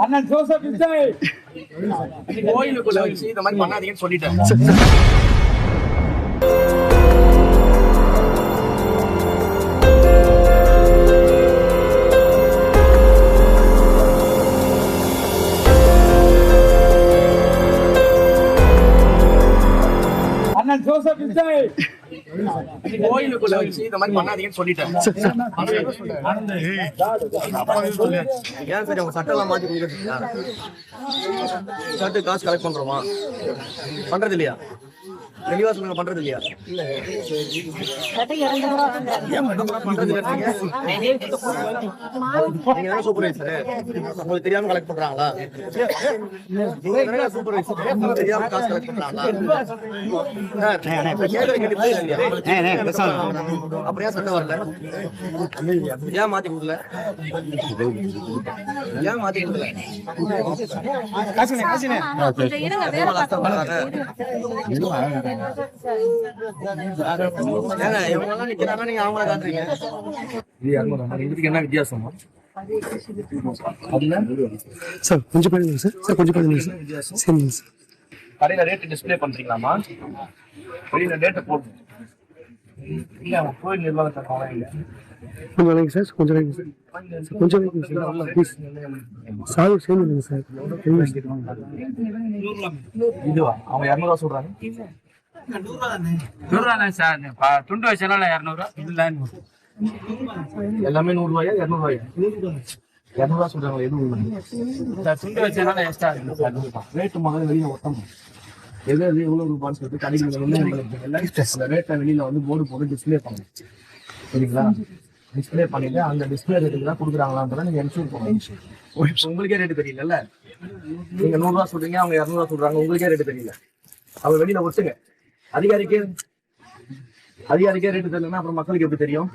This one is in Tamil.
அண்ணன் ஜோசப் விஜய் கோயிலுக்குள்ள வச்சு இந்த மாதிரி பண்ணாதீங்கன்னு சொல்லிட்டேன். அண்ணன் ஜோசப் விஜய் கோயிலுக்குள்ள வச்சு இந்த மாதிரி பண்ணாதீங்கன்னு சொல்லிட்டேன். ஏன் சரி அவங்க சட்டம் எல்லாம் மாத்தி கொடுக்குறீங்க? சட்டு காசு கலெக்ட் பண்றோமா? பண்றது இல்லையா? தெளிவா சொல்லுங்க, பண்றது இல்லையா? நீங்க சூப்பர்வைசர், உங்களுக்கு தெரியாம கலெக்ட் பண்றாங்களா? சூப்பர்வைசர் தெரியாம காசு கலெக்ட் பண்றாங்களா? அப்புறம் ஏன் சட்டம் வரல? ஏன் மாத்தி கொடுக்கல? ஏன் மாத்தி கொடுக்கல? என்ன வித்தியாசம் சார்? கொஞ்சம் பண்ணுங்க சார், கொஞ்சம் பண்ணுங்க சார். சரிங்க சார். கடையில ரேட் டிஸ்பிளே பண்றீங்களாமா? வெளியில ரேட்டை போட்டு இல்ல கோயில் நிர்வாகத்தை இல்ல. கொஞ்சம் வைங்க சார், கொஞ்சம் வைங்க சார், கொஞ்சம் வைங்க சார் ப்ளீஸ். சாரி சேர்ந்துங்க சார். இதுவா அவங்க 200 சொல்றாங்க. 100 சார். துண்டு வச்சனால 200 இல்ல. எல்லாமே 100 ரூபாயா 200 ரூபாயா? 200 சொல்றாங்க. எதுவும் துண்டு வச்சனால எக்ஸ்ட்ரா இருக்கு சார். ரேட்டு முதல்ல வெளியில ஒட்டணும். எது எது எவ்வளவு ரூபான்னு சொல்லிட்டு கடைகள் ரேட்டை வெளியில வந்து போர்டு போட்டு டிஸ்பிளே பண்ணணும். சரிங்களா? டிஸ்பிளே பண்ணிட்டு அந்த டிஸ்பிளே ரேட்டுக்கு தான் கொடுக்குறாங்களான்றத நீங்க என்ஷூர் பண்ணணும். உங்களுக்கே ரேட்டு தெரியல. நீங்க 100 ரூபா சொல்றீங்க, அவங்க 200 சொல்றாங்க, உங்களுக்கே ரேட்டு தெரியல. அவங்க வெளியில ஒட்டுங்க. அதிகாரிக்கே ரேட்டு தெரியலன்னா அப்புறம் மக்களுக்கு எப்படி தெரியும்?